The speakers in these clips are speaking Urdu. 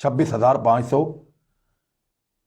26,500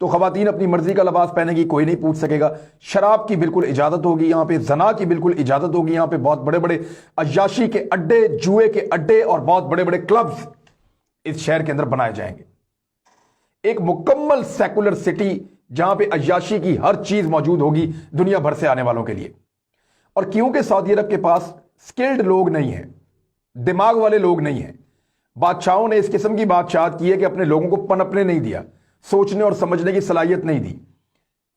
تو خواتین اپنی مرضی کا لباس پہنے گی، کوئی نہیں پوچھ سکے گا۔ شراب کی بالکل اجازت ہوگی یہاں پہ، زنا کی بالکل اجازت ہوگی یہاں پہ، بہت بڑے بڑے عیاشی کے اڈے، جوئے کے اڈے اور بہت بڑے بڑے کلبز اس شہر کے اندر بنائے جائیں گے۔ ایک مکمل سیکولر سٹی جہاں پہ عیاشی کی ہر چیز موجود ہوگی دنیا بھر سے آنے والوں کے لیے۔ اور کیونکہ سعودی عرب کے پاس سکلڈ لوگ نہیں ہیں، دماغ والے لوگ نہیں ہیں، بادشاہوں نے اس قسم کی بادشاہت کی ہے کہ اپنے لوگوں کو پنپنے نہیں دیا، سوچنے اور سمجھنے کی صلاحیت نہیں دی،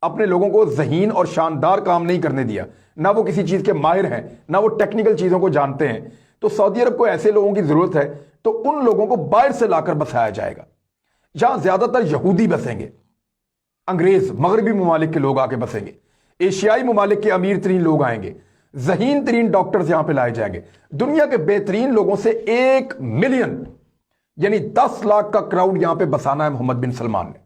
اپنے لوگوں کو ذہین اور شاندار کام نہیں کرنے دیا، نہ وہ کسی چیز کے ماہر ہیں، نہ وہ ٹیکنیکل چیزوں کو جانتے ہیں۔ تو سعودی عرب کو ایسے لوگوں کی ضرورت ہے، تو ان لوگوں کو باہر سے لا کر بسایا جائے گا، جہاں زیادہ تر یہودی بسیں گے، انگریز، مغربی ممالک کے لوگ آ کے بسیں گے، ایشیائی ممالک کے امیر ترین لوگ آئیں گے، ذہین ترین ڈاکٹرز یہاں پہ لائے جائیں گے۔ دنیا کے بہترین لوگوں سے 1 ملین یعنی 10 لاکھ کا کراؤڈ یہاں پہ بسانا ہے محمد بن سلمان نے۔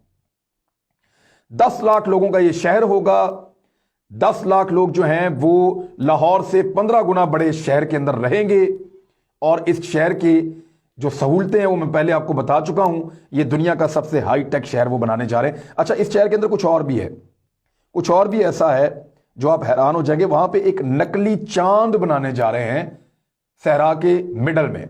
10 لاکھ لوگوں کا یہ شہر ہوگا۔ 10 لاکھ لوگ جو ہیں وہ لاہور سے 15 گنا بڑے شہر کے اندر رہیں گے، اور اس شہر کی جو سہولتیں ہیں وہ میں پہلے آپ کو بتا چکا ہوں، یہ دنیا کا سب سے ہائی ٹیک شہر وہ بنانے جا رہے ہیں۔ اچھا، اس شہر کے اندر کچھ اور بھی ہے، کچھ اور بھی ایسا ہے جو آپ حیران ہو جائیں گے۔ وہاں پہ ایک نقلی چاند بنانے جا رہے ہیں صحرا کے مڈل میں۔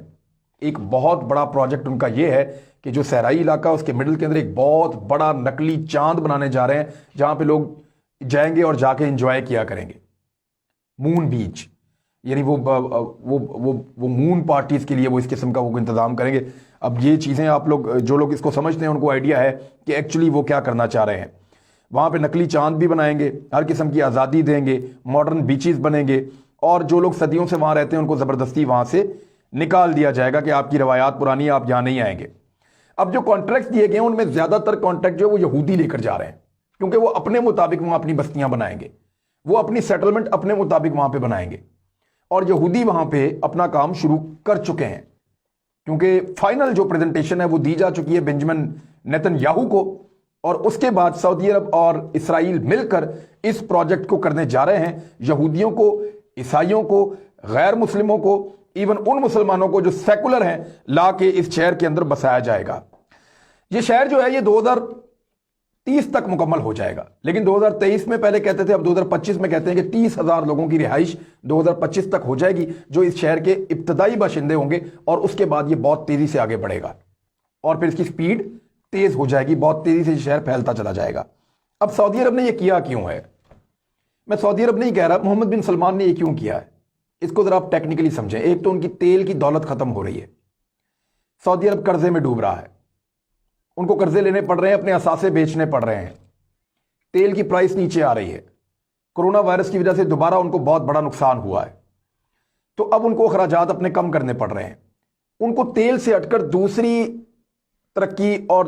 ایک بہت بڑا پروجیکٹ ان کا یہ ہے کہ جو صحرائی علاقہ اس کے مڈل کے اندر ایک بہت بڑا نقلی چاند بنانے جا رہے ہیں، جہاں پہ لوگ جائیں گے اور جا کے انجوائے کیا کریں گے۔ مون بیچ، یعنی وہ مون پارٹیز کے لیے وہ اس قسم کا وہ انتظام کریں گے۔ اب یہ چیزیں آپ لوگ، جو لوگ اس کو سمجھتے ہیں ان کو آئیڈیا ہے کہ ایکچولی وہ کیا کرنا چاہ رہے ہیں۔ وہاں پہ نقلی چاند بھی بنائیں گے، ہر قسم کی آزادی دیں گے، ماڈرن بیچز بنیں گے، اور جو لوگ صدیوں سے وہاں رہتے ہیں ان کو زبردستی وہاں سے نکال دیا جائے گا کہ آپ کی روایات پرانی، آپ یہاں نہیں آئیں گے۔ اب جو کانٹریکٹ دیے گئے ہیں ان میں زیادہ تر کانٹریکٹ جو ہے وہ یہودی لے کر جا رہے ہیں، کیونکہ وہ اپنے مطابق وہاں اپنی بستیاں بنائیں گے، وہ اپنی سیٹلمنٹ اپنے مطابق وہاں پہ بنائیں گے، اور یہودی وہاں پہ اپنا کام شروع کر چکے ہیں، کیونکہ فائنل جو پریزنٹیشن ہے وہ دی جا چکی ہے بنجمن نیتن یاہو کو، اور اس کے بعد سعودی عرب اور اسرائیل مل کر اس پروجیکٹ کو کرنے جا رہے ہیں۔ یہودیوں کو، عیسائیوں کو، غیر مسلموں کو، ایون ان مسلمانوں کو جو سیکولر ہیں، لا کے اس شہر کے اندر بسایا جائے گا۔ یہ شہر جو ہے یہ 2030 تک مکمل ہو جائے گا، لیکن 2023 میں پہلے کہتے تھے، اب 2025 میں کہتے ہیں کہ 30,000 لوگوں کی رہائش 2025 تک ہو جائے گی، جو اس شہر کے ابتدائی باشندے ہوں گے، اور اس کے بعد یہ بہت تیزی سے آگے بڑھے گا، اور پھر اس کی سپیڈ تیز ہو جائے گی، بہت تیزی سے یہ شہر پھیلتا چلا جائے گا۔ اب سعودی عرب نے یہ کیا کیوں ہے؟ میں سعودی عرب نہیں کہہ رہا، محمد بن سلمان نے یہ کیوں کیا ہے، اس کو ذرا آپ ٹیکنیکلی سمجھیں۔ ایک تو ان کی تیل کی دولت ختم ہو رہی ہے، سعودی عرب قرضے میں ڈوب رہا ہے، ان کو قرضے لینے پڑ رہے ہیں، اپنے اثاثے بیچنے پڑ رہے ہیں، تیل کی پرائس نیچے آ رہی ہے، کرونا وائرس کی وجہ سے دوبارہ ان کو بہت بڑا نقصان ہوا ہے، تو اب ان کو اخراجات اپنے کم کرنے پڑ رہے ہیں۔ ان کو تیل سے ہٹ کر دوسری ترقی اور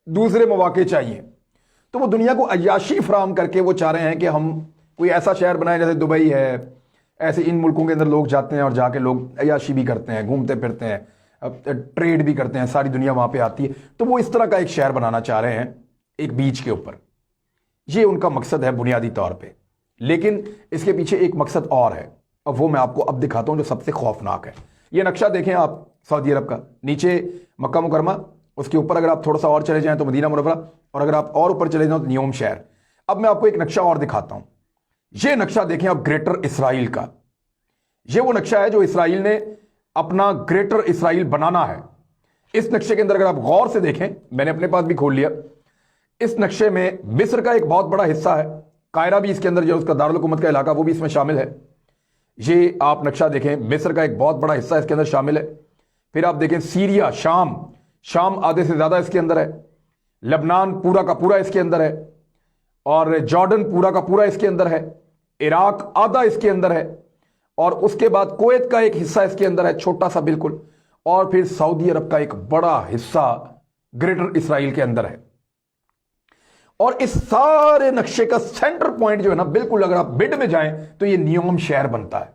دوسرے مواقع چاہیے، تو وہ دنیا کو عیاشی فراہم کر کے وہ چاہ رہے ہیں کہ ہم کوئی ایسا شہر بنائیں جیسے دبئی ہے، ایسے ان ملکوں کے اندر لوگ جاتے ہیں اور جا کے لوگ عیاشی بھی کرتے ہیں، گھومتے پھرتے ہیں، ٹریڈ بھی کرتے ہیں، ساری دنیا وہاں پہ آتی ہے، تو وہ اس طرح کا ایک شہر بنانا چاہ رہے ہیں ایک بیچ کے اوپر۔ یہ ان کا مقصد ہے بنیادی طور پہ، لیکن اس کے پیچھے ایک مقصد اور ہے، اور وہ میں آپ کو اب دکھاتا ہوں جو سب سے خوفناک ہے۔ یہ نقشہ دیکھیں آپ سعودی عرب کا، نیچے مکہ مکرمہ، اس کے اوپر اگر آپ تھوڑا سا اور چلے جائیں تو مدینہ منورہ، اور اگر آپ اور اوپر چلے جائیں تو نیوم شہر۔ اب میں آپ کو ایک نقشہ اور دکھاتا ہوں، یہ نقشہ دیکھیں آپ گریٹر اسرائیل کا۔ یہ وہ نقشہ ہے جو اسرائیل نے اپنا گریٹر اسرائیل بنانا ہے۔ اس نقشے کے اندر اگر آپ غور سے دیکھیں، میں نے اپنے پاس بھی کھول لیا، اس نقشے میں مصر کا ایک بہت بڑا حصہ ہے، قاہرہ بھی اس کے اندر جو اس کا دارالحکومت کا علاقہ وہ بھی اس میں شامل ہے۔ یہ آپ نقشہ دیکھیں، مصر کا ایک بہت بڑا حصہ اس کے اندر شامل ہے۔ پھر آپ دیکھیں سیریا، شام آدھے سے زیادہ اس کے اندر ہے، لبنان پورا کا پورا اس کے اندر ہے، اور جارڈن پورا کا پورا اس کے اندر ہے، عراق آدھا اس کے اندر ہے، اور اس کے بعد کویت کا ایک حصہ اس کے اندر ہے، چھوٹا سا بالکل، اور پھر سعودی عرب کا ایک بڑا حصہ گریٹر اسرائیل کے اندر ہے۔ اور اس سارے نقشے کا سینٹر پوائنٹ جو ہے نا، بالکل اگر آپ مڈ میں جائیں تو یہ نیوم شہر بنتا ہے۔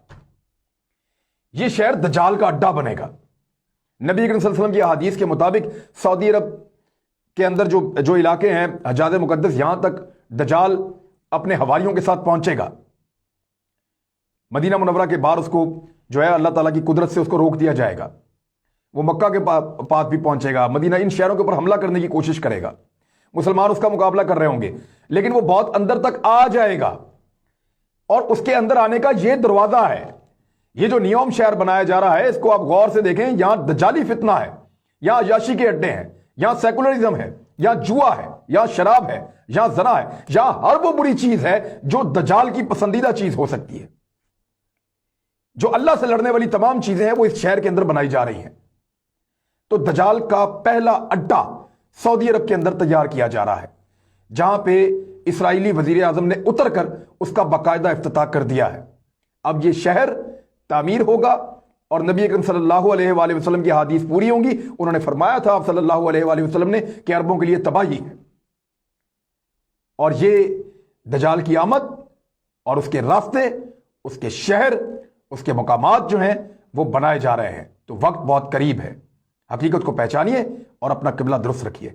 یہ شہر دجال کا اڈا بنے گا۔ نبی کریم صلی اللہ علیہ وسلم کی احادیث کے مطابق سعودی عرب کے اندر جو علاقے ہیں حجاز مقدس، یہاں تک دجال اپنے حواریوں کے ساتھ پہنچے گا۔ مدینہ منورہ کے باہر اس کو جو ہے اللہ تعالیٰ کی قدرت سے اس کو روک دیا جائے گا، وہ مکہ کے پاس بھی پہنچے گا، مدینہ، ان شہروں کے اوپر حملہ کرنے کی کوشش کرے گا۔ مسلمان اس کا مقابلہ کر رہے ہوں گے، لیکن وہ بہت اندر تک آ جائے گا، اور اس کے اندر آنے کا یہ دروازہ ہے۔ یہ جو نیوم شہر بنایا جا رہا ہے، اس کو آپ غور سے دیکھیں، یہاں دجالی فتنہ ہے، یہاں عیاشی کے اڈے ہیں، یہاں سیکولرزم ہے، یہاں جوا ہے، یہاں شراب ہے، یہاں زنا ہے، یہاں ہر وہ بری چیز ہے جو دجال کی پسندیدہ چیز ہو سکتی ہے۔ جو اللہ سے لڑنے والی تمام چیزیں ہیں وہ اس شہر کے اندر بنائی جا رہی ہیں۔ تو دجال کا پہلا اڈا سعودی عرب کے اندر تیار کیا جا رہا ہے، جہاں پہ اسرائیلی وزیر اعظم نے اتر کر اس کا باقاعدہ افتتاح کر دیا ہے۔ اب یہ شہر تعمیر ہوگا اور نبی اکرم صلی اللہ علیہ وآلہ وسلم کی حدیث پوری ہوں گی۔ انہوں نے فرمایا تھا آپ صلی اللہ علیہ وآلہ وسلم نے کہ عربوں کے لیے تباہی ہے، اور یہ دجال کی آمد اور اس کے راستے، اس کے شہر، اس کے مقامات جو ہیں وہ بنائے جا رہے ہیں۔ تو وقت بہت قریب ہے، حقیقت کو پہچانیے اور اپنا قبلہ درست رکھیے۔